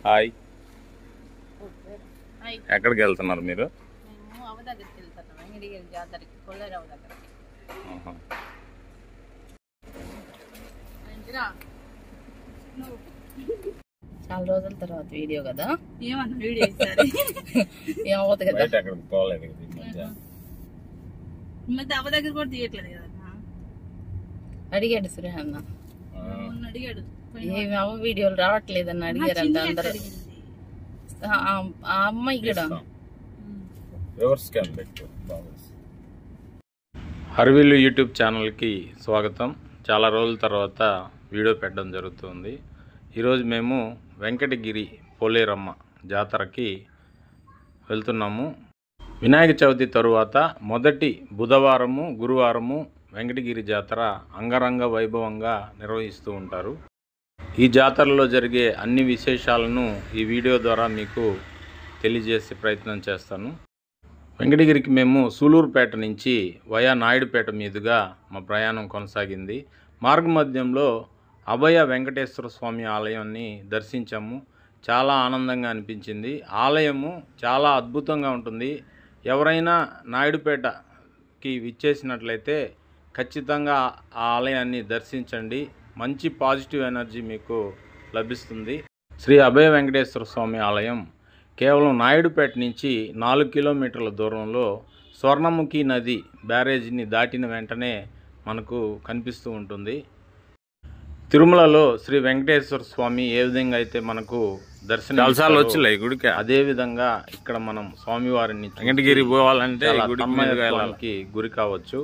Hi. ఎక్కడికి వెళ్తున్నారు మీరు? చాలా రోజుల తర్వాత వీడియో కదా, ఏమన్నా వీడియో ఏమవుతుంది కదా. ఎక్కడికి పోలేదు అవ్వ దగ్గర కూడా తీయట్లేదు కదా. అడిగాడు సురేహన్న, అడిగాడు ఏమి అవ్వ వీడియోలు రావట్లేదని అడిగారంట అందరు. ఆ అమ్మాయి కూడా హర్విల్లు యూట్యూబ్ ఛానల్కి స్వాగతం. చాలా రోజుల తర్వాత వీడియో పెట్టడం జరుగుతుంది. ఈరోజు మేము వెంకటగిరి పోలేరమ్మ జాతరకి వెళ్తున్నాము. వినాయక చవితి తరువాత మొదటి బుధవారము గురువారము వెంకటగిరి జాతర అంగరంగ వైభవంగా నిర్వహిస్తూ ఉంటారు. ఈ జాతరలో జరిగే అన్ని విశేషాలను ఈ వీడియో ద్వారా మీకు తెలియజేసే ప్రయత్నం చేస్తాను. వెంకటగిరికి మేము సూలూరుపేట నుంచి వయా నాయుడుపేట మీదుగా మా ప్రయాణం కొనసాగింది. మార్గమధ్యంలో అభయ వెంకటేశ్వర స్వామి ఆలయాన్ని దర్శించాము. చాలా ఆనందంగా అనిపించింది. ఆలయము చాలా అద్భుతంగా ఉంటుంది. ఎవరైనా నాయుడుపేటకి విచ్చేసినట్లయితే ఖచ్చితంగా ఆ ఆలయాన్ని దర్శించండి. మంచి పాజిటివ్ ఎనర్జీ మీకు లభిస్తుంది. శ్రీ అభయ వెంకటేశ్వర స్వామి ఆలయం కేవలం నాయుడుపేట నుంచి 4 కిలోమీటర్ల దూరంలో స్వర్ణముఖి నది బ్యారేజీని దాటిన వెంటనే మనకు కనిపిస్తూ ఉంటుంది. తిరుమలలో శ్రీ వెంకటేశ్వర స్వామి ఏ విధంగా అయితే మనకు దర్శనం వచ్చి గుడికి, అదే విధంగా ఇక్కడ మనం స్వామివారిని వెంకటగిరి పోవాలంటే గుడికి గురి కావచ్చు.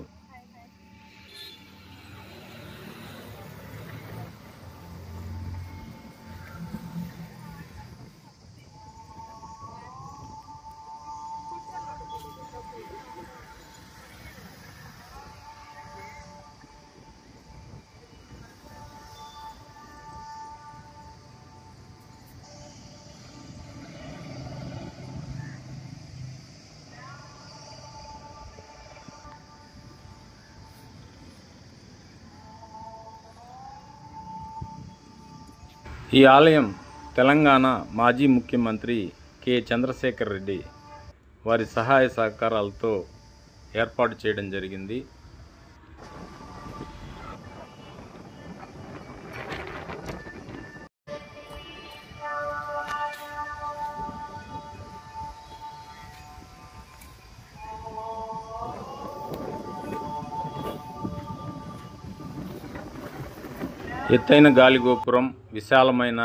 ఈ ఆలయం తెలంగాణ మాజీ ముఖ్యమంత్రి కె చంద్రశేఖర్ రెడ్డి వారి సహాయ సహకారాలతో ఏర్పాటు చేయడం జరిగింది. ఎత్తైన గాలి గోపురం, విశాలమైన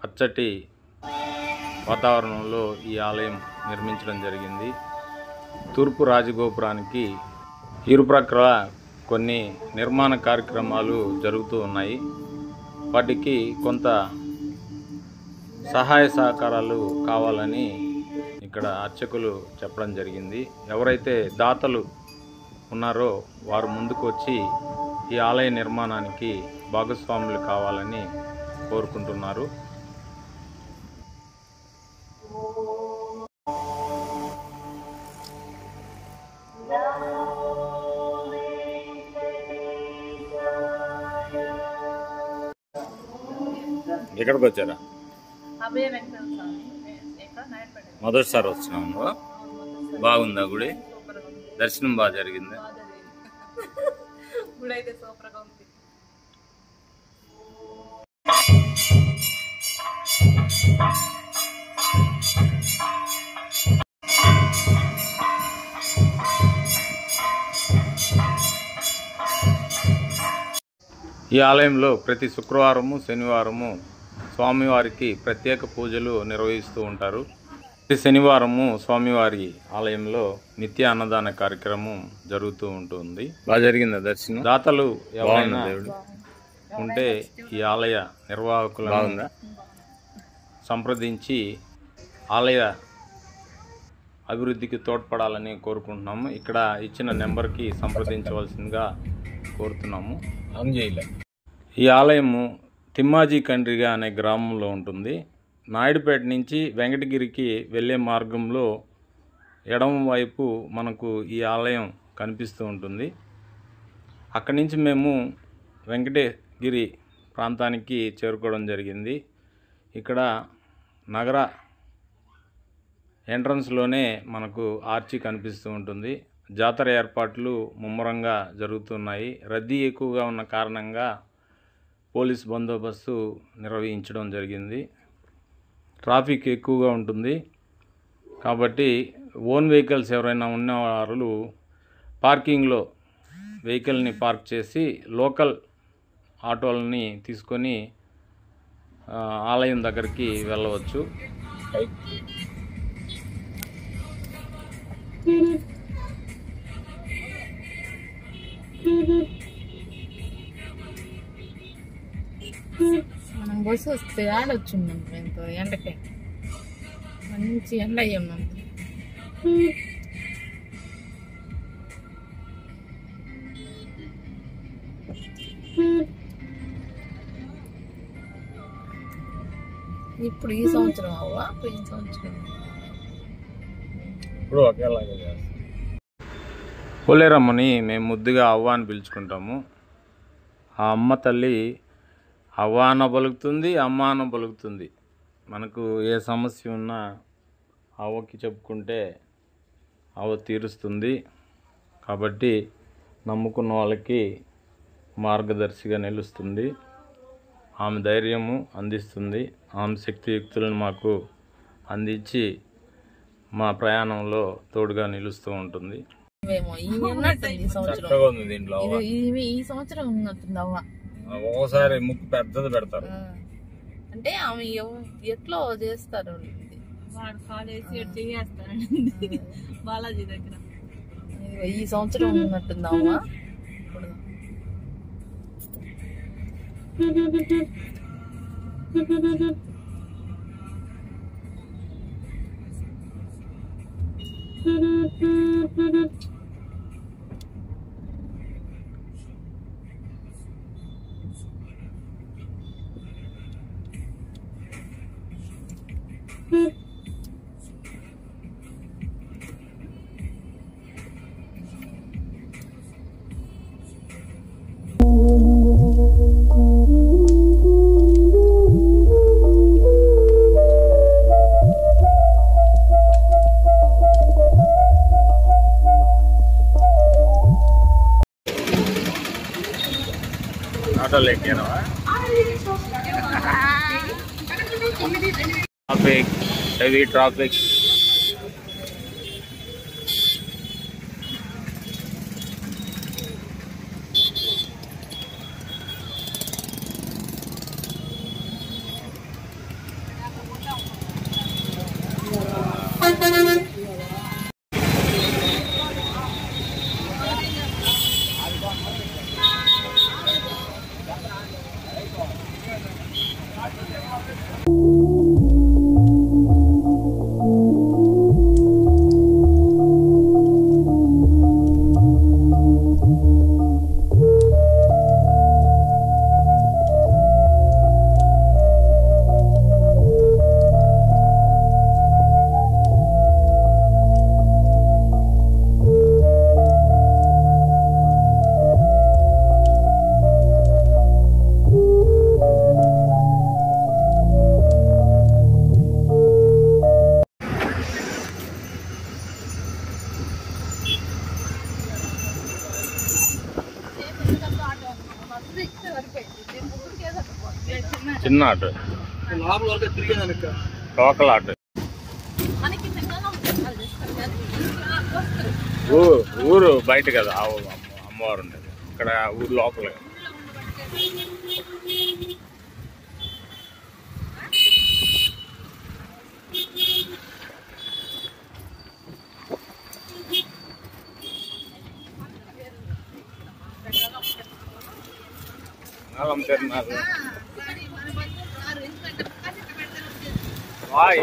పచ్చటి వాతావరణంలో ఈ ఆలయం నిర్మించడం జరిగింది. తూర్పు రాజగోపురానికి ఇరుప్రక్కల కొన్ని నిర్మాణ కార్యక్రమాలు జరుగుతూ ఉన్నాయి. వాటికి కొంత సహాయ సహకారాలు కావాలని ఇక్కడ అర్చకులు చెప్పడం జరిగింది. ఎవరైతే దాతలు ఉన్నారో వారు ముందుకు వచ్చి ఈ ఆలయ నిర్మాణానికి భాగస్వాములు కావాలని కోరుకుంటున్నారు. ఎక్కడికి వచ్చారా? మొదటిసారి వచ్చినాము. బాగుందా గుడి? దర్శనం బాగా జరిగింది. గుడి అయితే సూపర్గా ఉంది. ఈ ఆలయంలో ప్రతి శుక్రవారము శనివారము స్వామివారికి ప్రత్యేక పూజలు నిర్వహిస్తూ ఉంటారు. ప్రతి శనివారము స్వామివారి ఆలయంలో నిత్య అన్నదాన కార్యక్రమం జరుగుతూ ఉంటుంది. బాగా జరిగింది దర్శనం. దాతలు ఎవరైనా ఉంటే ఈ ఆలయ నిర్వాహకులను సంప్రదించి ఆలయ అభివృద్ధికి తోడ్పడాలని కోరుకుంటున్నాము. ఇక్కడ ఇచ్చిన నెంబర్కి సంప్రదించవలసిందిగా కోరుతున్నాము. ఈ ఆలయము తిమ్మాజీ కండ్రిగా అనే గ్రామంలో ఉంటుంది. నాయుడుపేట నుంచి వెంకటగిరికి వెళ్ళే మార్గంలో ఎడమ వైపు మనకు ఈ ఆలయం కనిపిస్తూ ఉంటుంది. అక్కడి నుంచి మేము వెంకటగిరి ప్రాంతానికి చేరుకోవడం జరిగింది. ఇక్కడ నగర ఎంట్రన్స్లోనే మనకు ఆర్చి కనిపిస్తూ ఉంటుంది. జాతర ఏర్పాట్లు ముమ్మరంగా జరుగుతున్నాయి. రద్దీ ఎక్కువగా ఉన్న కారణంగా పోలీస్ బందోబస్తు నిర్వహించడం జరిగింది. ట్రాఫిక్ ఎక్కువగా ఉంటుంది కాబట్టి ఓన్ వెహికల్స్ ఎవరైనా ఉన్నవారు పార్కింగ్లో వెహికల్ని పార్క్ చేసి లోకల్ ఆటోలని తీసుకొని ఆలయం దగ్గరికి వెళ్ళవచ్చు. మనం బస్సు వస్తే ఆడొచ్చున్నాం. ఎంతో ఎండకే మంచి ఎండ అయ్యాం. ఇప్పుడు ఈ సంవత్సరం అవ్వా పోయిన సంవత్సరం ఇప్పుడు ఒకేలాగా చేస్తాం. పోలేరమ్మని మేము ముద్దుగా అవ్వ అని పిలుచుకుంటాము. ఆ అమ్మ తల్లి అవ్వ అన్న పలుకుతుంది, అమ్మ అన్న పలుకుతుంది. మనకు ఏ సమస్య ఉన్నా అవ్వకి చెప్పుకుంటే అవ్వ తీరుస్తుంది. కాబట్టి నమ్ముకున్న వాళ్ళకి మార్గదర్శిగా నిలుస్తుంది. ఆమె ధైర్యము అందిస్తుంది. ఆమె శక్తియుక్తులను మాకు అందించి మా ప్రయాణంలో తోడుగా నిలుస్తూ ఉంటుంది. ఈ సంవత్సరం ఉన్నట్టుంది అవ్వ. ఒకసారి ముక్కు పెద్దది పెడతారు. అంటే ఆమె ఎట్లో చేస్తారు బాలాజీ దగ్గర. ఈ సంవత్సరం ఉన్నట్టుంది అవ్వ. ఆటోలో ఎక్కానవా? Traffic, heavy traffic. చిన్న ఆటో, లోకల్ ఆటో. ఊరు బయట కదా అమ్మవారు ఉండేది. ఇక్కడ ఊరు లోపల.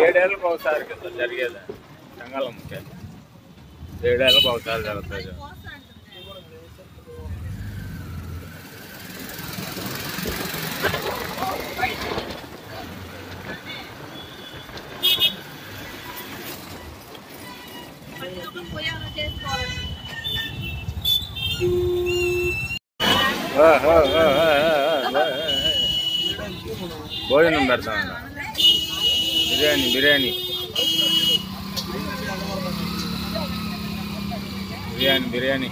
ఏడేళ్ళకి ఒకసారి కదా జరిగేది చెంగాలమ్మకి. 7 ఏళ్ళకి ఒకసారి జరుగుతుంది. భోజనం పెడతాను. బిర్యానీ బిర్యానీ బిర్యానీ బిర్యానీ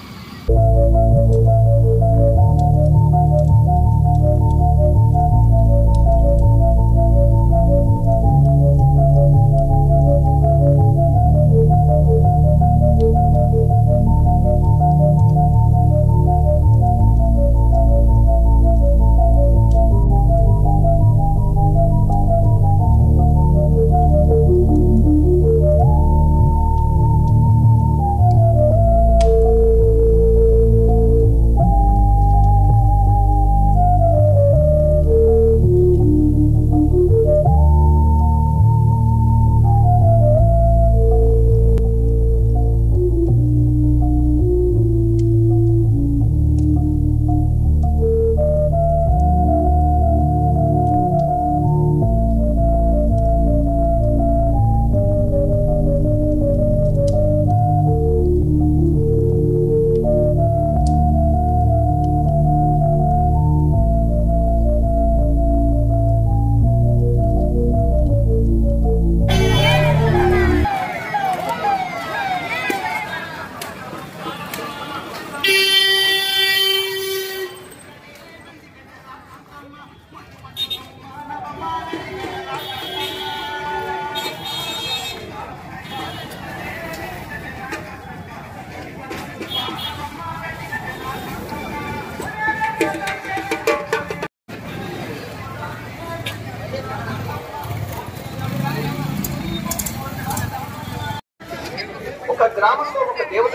ఒక గ్రామంలో ఒక దేవత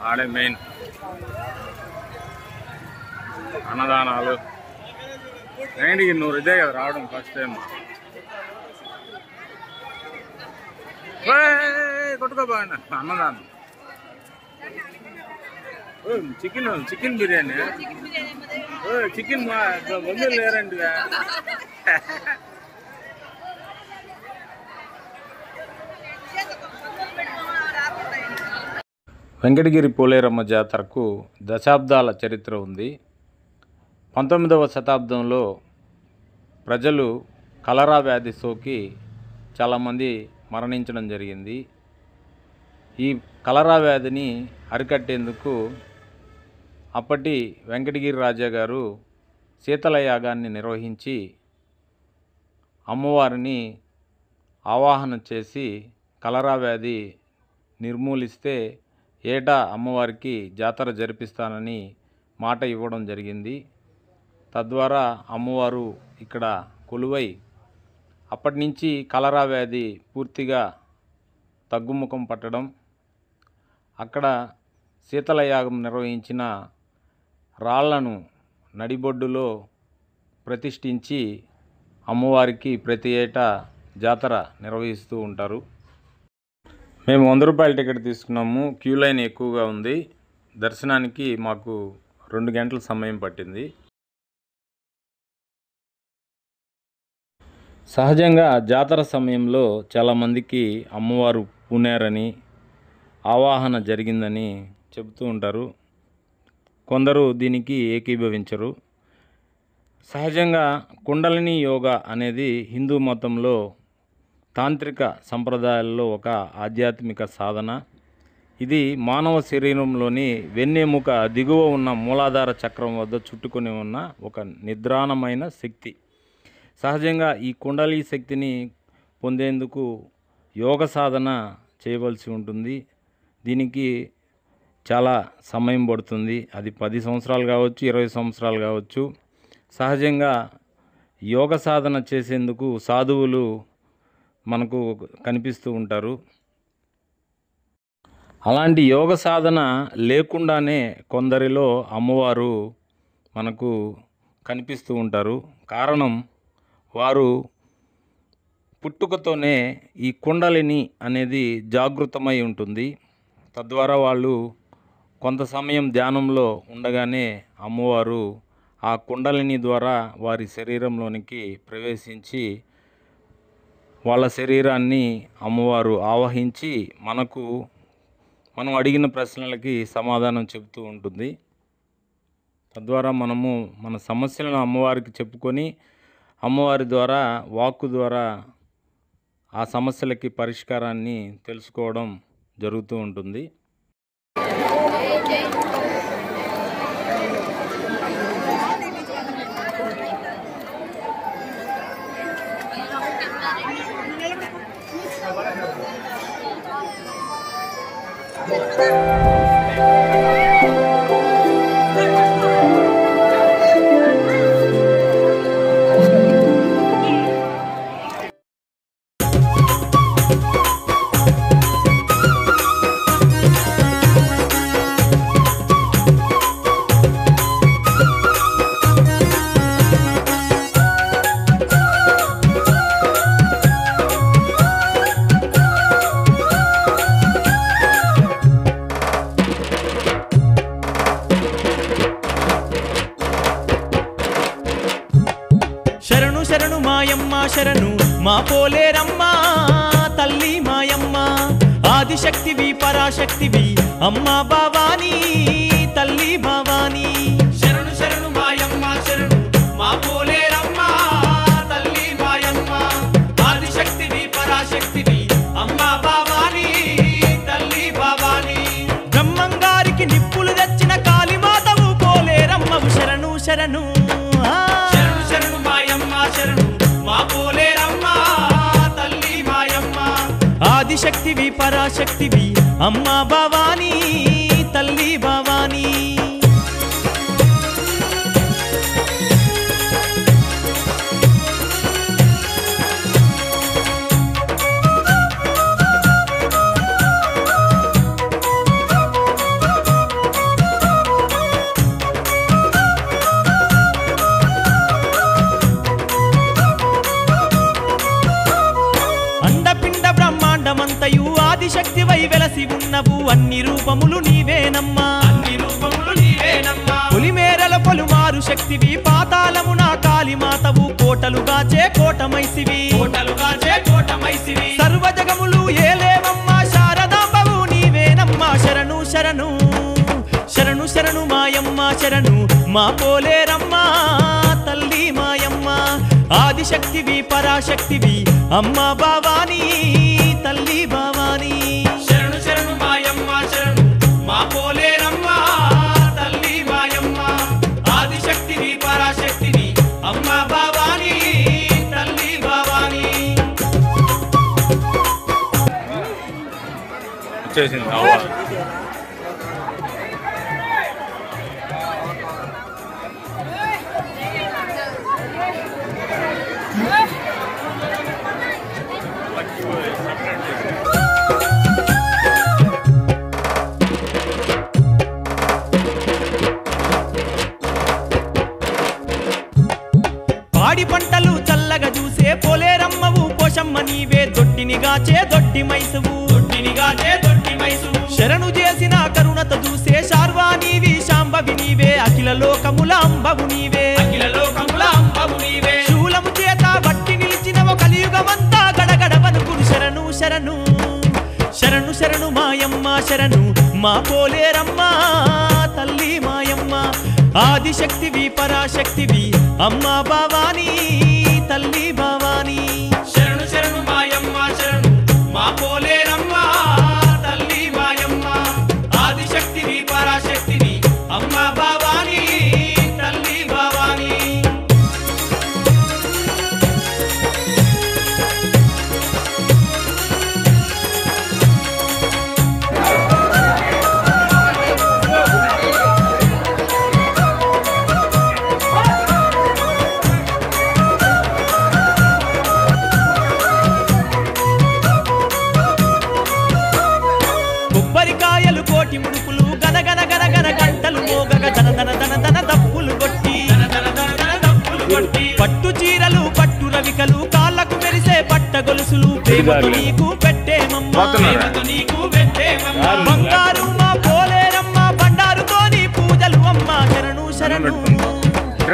ఆడే మెయిన్ అన్నదానాలు ఏంటికి నువ్వు ఇదే కదా రావడం ఫస్ట్ టైం కొట్టుకోబా అన్నదానం చికెన్ చికెన్ బిర్యానీ చికెన్ వందలు లేరండి వెంకటగిరి పోలేరమ్మ జాతరకు దశాబ్దాల చరిత్ర ఉంది. 19వ శతాబ్దంలో ప్రజలు కలరా వ్యాధి సోకి చాలామంది మరణించడం జరిగింది. ఈ కలరా వ్యాధిని అరికట్టేందుకు అప్పటి వెంకటగిరి రాజా గారు శీతల యాగాన్ని నిర్వహించి అమ్మవారిని ఆవాహన చేసి కలరా వ్యాధి నిర్మూలిస్తే ఏటా అమ్మవారికి జాతర జరిపిస్తానని మాట ఇవ్వడం జరిగింది. తద్వారా అమ్మవారు ఇక్కడ కొలువై అప్పటి నుంచి కలరా వ్యాధి పూర్తిగా తగ్గుముఖం పట్టడం, అక్కడ శీతల యాగం నిర్వహించిన రాళ్లను నడిబొడ్డులో ప్రతిష్ఠించి అమ్మవారికి ప్రతి ఏటా జాతర నిర్వహిస్తూ ఉంటారు. మేము 100 రూపాయల టికెట్ తీసుకున్నాము. క్యూ లైన్ ఎక్కువగా ఉంది. దర్శనానికి మాకు 2 గంటల సమయం పట్టింది. సహజంగా జాతర సమయంలో చాలామందికి అమ్మవారు పూనారని ఆవాహన జరిగిందని చెబుతూ ఉంటారు. కొందరు దీనికి ఏకీభవించరు. సహజంగా కుండలిని యోగా అనేది హిందూ మతంలో తాంత్రిక సంప్రదాయాల్లో ఒక ఆధ్యాత్మిక సాధన. ఇది మానవ శరీరంలోని వెన్నెముక దిగువ ఉన్న మూలాధార చక్రం వద్ద చుట్టుకొని ఉన్న ఒక నిద్రాణమైన శక్తి. సహజంగా ఈ కుండలి శక్తిని పొందేందుకు యోగ సాధన చేయవలసి ఉంటుంది. దీనికి చాలా సమయం పడుతుంది. అది 10 సంవత్సరాలు కావచ్చు, 20 సంవత్సరాలు కావచ్చు. సహజంగా యోగ సాధన చేసేందుకు సాధువులు మనకు కనిపిస్తూ ఉంటారు. అలాంటి యోగ సాధన లేకుండానే కొందరిలో అమ్మవారు మనకు కనిపిస్తూ ఉంటారు. కారణం, వారు పుట్టుకతోనే ఈ కుండలిని అనేది జాగృతమై ఉంటుంది. తద్వారా వాళ్ళు కొంత సమయం ధ్యానంలో ఉండగానే అమ్మవారు ఆ కుండలిని ద్వారా వారి శరీరంలోనికి ప్రవేశించి వాళ్ళ శరీరాన్ని అమ్మవారు ఆవహించి మనం అడిగిన ప్రశ్నలకి సమాధానం చెబుతూ ఉంటుంది. తద్వారా మనము మన సమస్యలను అమ్మవారికి చెప్పుకొని అమ్మవారి ద్వారా వాక్కు ద్వారా ఆ సమస్యలకి పరిష్కారాన్ని తెలుసుకోవడం జరుగుతూ ఉంటుంది. శరణు శరణు మాయమ్మ శరణు మా పోలేరమ్మ తల్లి మాయమ్మ ఆదిశక్తివి పరాశక్తివి అమ్మ భవానీ తల్లి భవానీ. శరణు శరణు మాయమ్మ శరణు మా పోలేరమ్మ తల్లి మాయమ్మ ఆదిశక్తివి పరాశక్తివి అమ్మ భవానీ తల్లి భవానీ. బ్రహ్మంగారికి నిప్పులు తెచ్చిన కాళీమాతవు పోలేరమ్మవు శరణు శరణు. ఆదిశక్తివి పరాశక్తివి అమ్మ భవానీ తల్లి భవానీ. అండమంతయు ఆదిశక్తివై వెలసి ఉన్నవు అన్ని రూపములు నీవేనమ్మా అన్ని రూపములు నీవేనమ్మా. పులిమేరల పొలుమారు శక్తివి పాతాళమున కాళీమాతవు కోటలుగాచే కోటమైసివి కోటలుగాచే కోటమైసివి. సర్వజగములు ఏలేవమ్మా శారదాంబవు నీవేనమ్మా శరణు శరణు. శరణు శరణు మాయమ్మ శరణు మా పోలేరమ్మ తల్లి మాయమ్మ ఆదిశక్తివి పరాశక్తివి అమ్మ భవానీ తల్లి భవానీ. శరణు శరణు మాయమ్మ శరణు మా పోలేరమ్మ తల్లి మాయమ్మ ఆదిశక్తివి పరాశక్తివి అమ్మ భవానీ తల్లి భవానీ. పాడి పంటలు చల్లగా చూసే పోలేరమ్మవు పోషమ్మ నీవే దొడ్డినిగాచే దొడ్డి మైసువు దొడ్డినిగాచే దొడ్డి మైసువు. శరణు చేసిన కరుణత చూసే శార్వాణివి శాంభవి నీవే అఖిల లోకముల అంబవు నీవే అఖిల లోకముల అంబవు నీవే. శూలము చేత బట్టి నిలిచిన కలియుగమంతా గడగడ వనుకును శరణు శరణు. శరణు శరణు మాయమ్మ శరణు మా పోలేరమ్మ తల్లి మాయమ్మ ఆదిశక్తివి పరాశక్తివి అమ్మ భవానీ తల్లి భవానీ. శరణు శరణు మాయమ్మ శరణు మా పోలేరమ్మ తల్లి మాయమ్మ ఆదిశక్తివి పరాశక్తివి అమ్మ భవానీ తల్లి భవానీ. కొబ్బరికాయలు కోటి ముడుపులు గనగన గనగన గంటలు మోగగ ధన ధన ధన ధన దప్పులు కొట్టి పట్టు చీరలు పట్టు రవికలు కాళ్ళకు మెరిసే పట్ట గొలుసులు ప్రేమతో నీకు పెట్టేమమ్మా నీకు పెట్టేమమ్మా. బంగారు మా పోలేరమ్మ బండారుతోని పూజలు అమ్మ శరణు శరణు.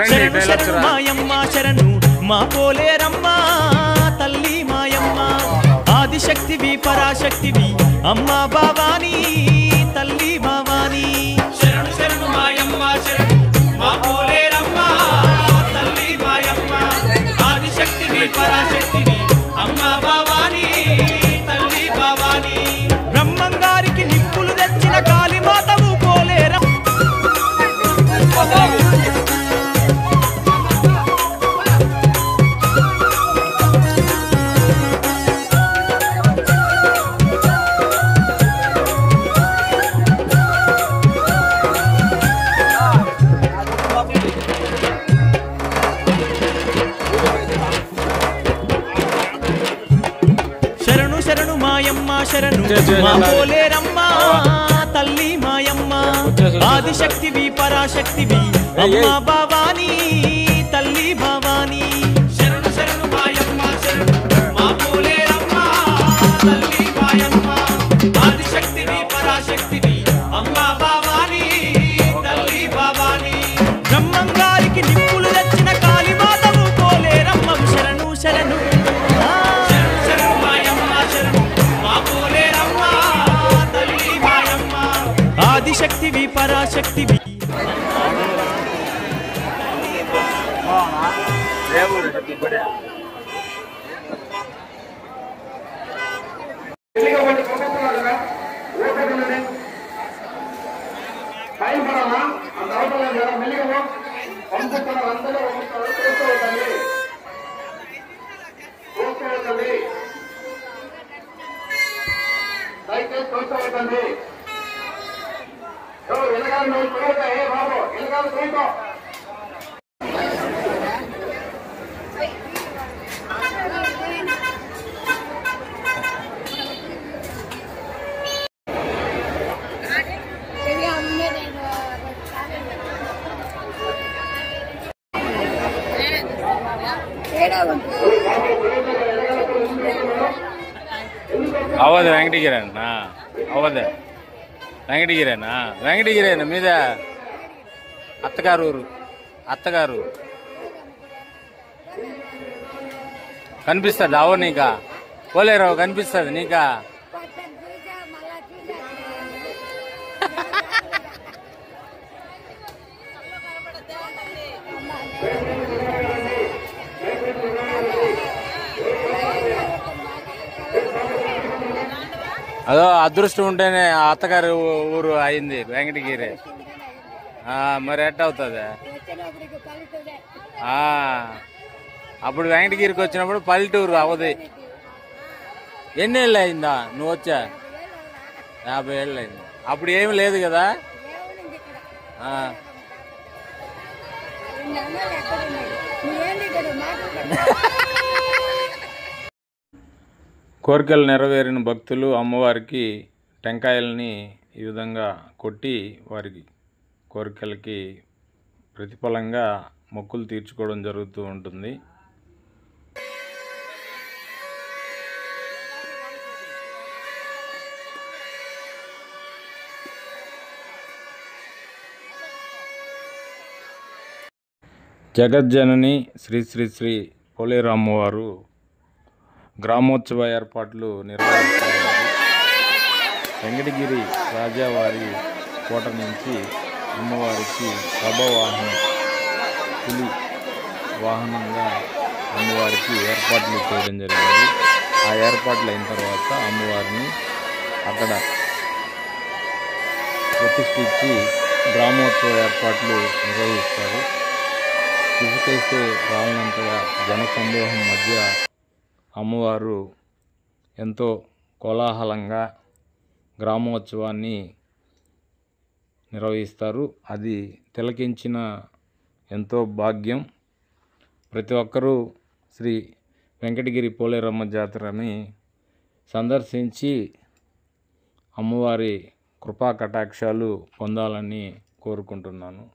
శరణు శరణు మాయమ్మ శరణు మా పోలేరమ్మ తల్లి మాయమ్మ ఆదిశక్తివి పరాశక్తివి అమ్మ భవానీ తల్లి భవానీ. శరణు శరణు మాయమ్మ శరణు మా పోలేరమ్మ తల్లి మాయమ్మ పరాశక్తివి అమ్మా భవానీ తల్లి భవానీ బ్రహ్మంగారికి నిప్పులు తెచ్చిన కాళీమాతవు పోలేరమ్మ శరణు మాయమ్మ శరణు మా పోలేరమ్మ తల్లి మాయమ్మ ఆదిశక్తివి పరాశక్తివి అమ్మా భవానీ తల్లి భవానీ శరణు శరణు మాయమ్మ శరణు మా పోలేరమ్మ తల్లి మాయమ్మ ఆదిశక్తివి పరాశక్తివి అమ్మా భవానీ తల్లి భవానీ బ్రహ్మంగారికి నిప్పులు తెచ్చిన కాళీమాతవు పోలేరమ్మవు శరణు శరణు ఆదిశక్తివి పరాశక్తివి అవదు వెంకటగిరేనా అవదే వెంకటగిరేనా వెంకటగిరేనా మీద అత్తగారు కనిపిస్తుంది అవ నీకా పోలేరావు కనిపిస్తుంది నీకా అదో అదృష్టం ఉంటేనే అత్తగారి ఊరు అయింది వెంకటగిరి. మరి ఎట్ట అవుతుంది? అప్పుడు వెంకటగిరికి వచ్చినప్పుడు పల్లెటూరు అవది. ఎన్నేళ్ళు అయిందా నువ్వు వచ్చా? 50 ఏళ్ళు అయింది. అప్పుడు ఏమి లేదు కదా. కోరికలు నెరవేరిన భక్తులు అమ్మవారికి టెంకాయలని ఈ విధంగా కొట్టి వారికి కోరికలకి ప్రతిఫలంగా మొక్కులు తీర్చుకోవడం జరుగుతూ ఉంటుంది. జగజ్జనని శ్రీ శ్రీ శ్రీ పోలేరు అమ్మవారు గ్రామోత్సవ ఏర్పాట్లు నిర్వహిస్తున్నారు. వెంకటగిరి రాజావారి కోట నుంచి అమ్మవారికి ప్రభవాహనం పులి వాహనంగా అమ్మవారికి ఏర్పాట్లు చేయడం జరిగింది. ఆ ఏర్పాట్లు అయిన తర్వాత అమ్మవారిని అక్కడ ప్రతిష్ఠించి గ్రామోత్సవ ఏర్పాట్లు నిర్వహిస్తారు. ఇసుకేస్తే రాలనంతగా జనసందోహం మధ్య అమ్మవారు ఎంతో కోలాహలంగా గ్రామోత్సవాన్ని నిర్వహిస్తారు. అది తిలకించిన ఎంతో భాగ్యం. ప్రతి ఒక్కరూ శ్రీ వెంకటగిరి పోలేరమ్మ జాతరని సందర్శించి అమ్మవారి కృపా కటాక్షాలు పొందాలని కోరుకుంటున్నాను.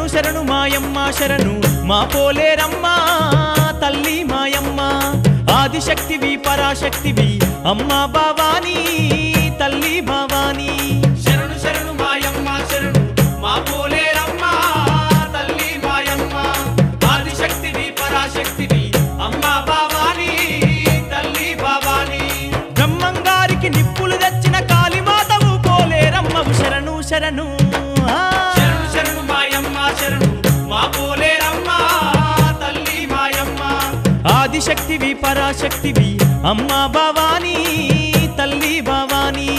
శరణు శరణు మాయమ్మ శరణు మా పోలేరమ్మ తల్లి మాయమ్మ ఆదిశక్తివి పరాశక్తివి అమ్మ భవానీ తల్లి భవానీ శరణు శరణు మాయమ్మ శరణు మా పోలేరమ్మ తల్లి మాయమ్మ ఆదిశక్తివి పరాశక్తివి అమ్మ భవానీ తల్లి భవానీ బ్రహ్మంగారికి నిప్పులు తెచ్చిన కాళీమాతవు పోలేరమ్మవు శరణు శరణు శరణు శరణు మాయమ్మ శరణు మా పోలేరమ్మ తల్లి మాయమ్మ ఆదిశక్తివి పరాశక్తివి అమ్మ భవానీ తల్లి భవానీ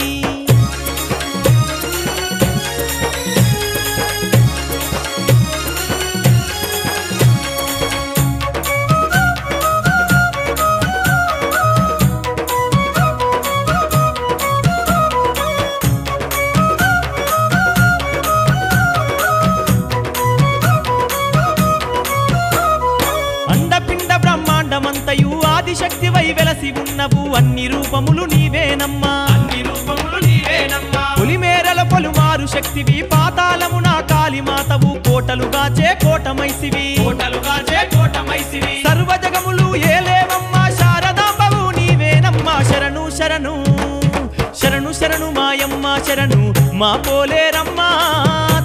బ్రహ్మాండమంతయు ఆదిశక్తివై వెలసి ఉన్నవు అన్ని రూపములు నీవేనమ్మా పులిమేరల పలుమారు శక్తివి పాతాళమున కాళీమాతవు కోటలుగాచే కోటమైసివి సర్వజగములు ఏలేవమ్మా శారదాంబవు నీవేనమ్మా శరణు శరణు శరణు శరణు మాయమ్మ శరణు మా పోలేరమ్మ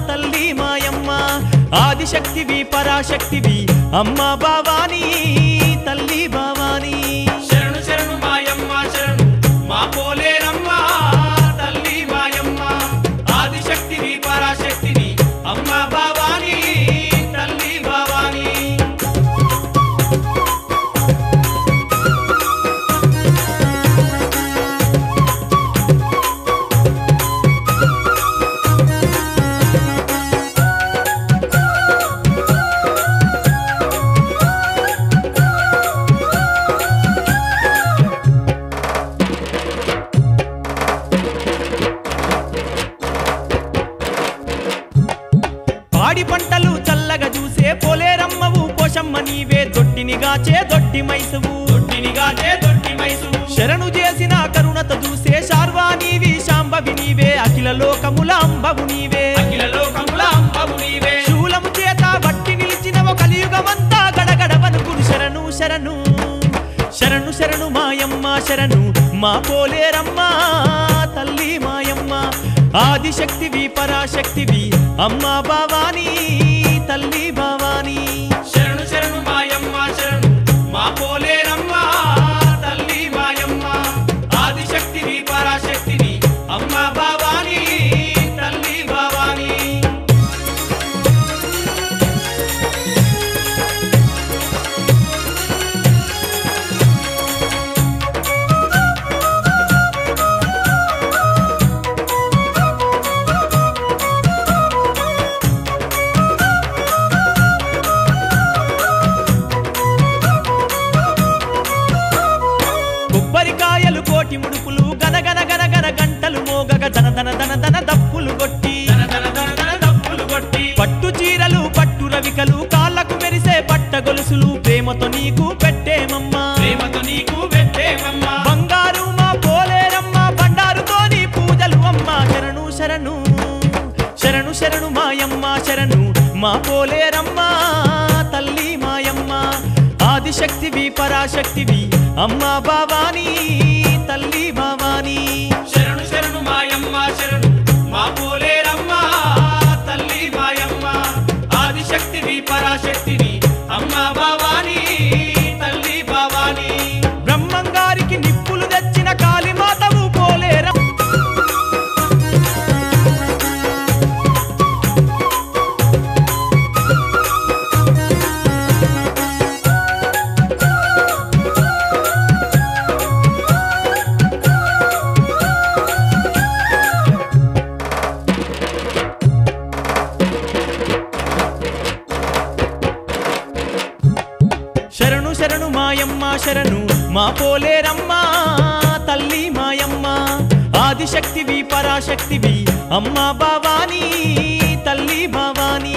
తల్లి మాయమ్మ ఆదిశక్తివి పరాశక్తివి అమ్మ భవానీ తల్లి భవానీ శరణు శరణు మాయమ్మ శరణు మా పోలేరమ్మ తల్లి మాయమ్మ ఆదిశక్తివి పరాశక్తివి అమ్మ భవానీ తల్లి భవానీ పాడి పంటలు చల్లగా చూసే పోలేరమ్మవు పోషమ్మ నీవే దొడ్డినిగాచే దొడ్డి మైసువు శరణు చేసిన కరుణత చూసే శార్వాణివి శాంభవి నీవే అఖిల లోకముల అంబవు నీవే శూలము చేత బట్టి నిలిచినవ కలియుగమంతా గడగడ వనుకును శరణు శరణు శరణు శరణు మాయమ్మ శరణు మా పోలేరమ్మ తల్లి మాయమ్మ ఆదిశక్తివి పరాశక్తివి అమ్మ భవానీ తల్లి భవానీ శరణు శరణు మాయమ్మ శరణు మా పోలేరమ్మ తల్లి మాయమ్మ ఆదిశక్తివి పరాశక్తివి అమ్మ భవానీ తల్లి భవానీ కొబ్బరికాయలు కోటి ముడుపులు గనగన గనగన గంటలు మోగగ దన దన దన దన దప్పులు కొట్టి పట్టు చీరలు పట్టు రవికలు కాళ్ళకు మెరిసే పట్ట గొలుసులు ప్రేమతో నీకు పెట్టేమమ్మా బంగారు మా పోలేరమ్మ బండారుతో నీ పూజలు అమ్మ శరణు శరణు శరణు శరణు మాయమ్మ శరణు మా పోలేరమ్మ తల్లి మాయమ్మ ఆదిశక్తివి పరాశక్తివి అమ్మ భవానీ తల్లి భవానీ శరణు శరణు మాయమ్మ శరణు మా పోలేరమ్మ తల్లి మాయమ్మ ఆదిశక్తివి పరాశక్తివి అమ్మ భవానీ తల్లి భవానీ బ్రహ్మంగారికి నిప్పులు తెచ్చిన కాళీమాతవు పోలేరమ్మ శరణు శరణు మాయమ్మ శరణు మా పోలేరమ్మ తల్లి మాయమ్మ ఆదిశక్తివి పరాశక్తివి అమ్మ భవానీ తల్లి భవానీ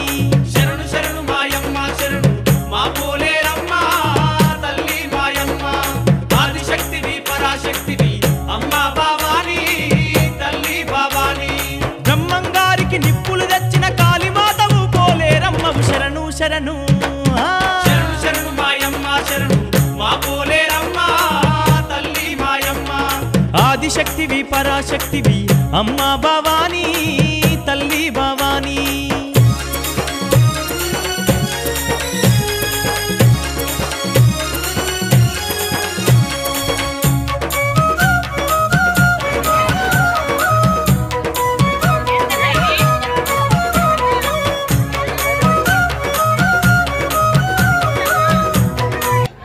శరణు శరణు మాయమ్మ శరణు మా పోలేరమ్మ తల్లి మాయమ్మ ఆదిశక్తివి పరాశక్తివి అమ్మ భవానీ తల్లి భవానీ బ్రహ్మంగారికి నిప్పులు తెచ్చిన కాళీమాతవు పోలేరమ్మవు శరణు శరణు శరణు మాయమ్మ శరణు మా పోలేరమ్మ తల్లి మాయమ్మ ఆదిశక్తివి పరాశక్తివి అమ్మా భవానీ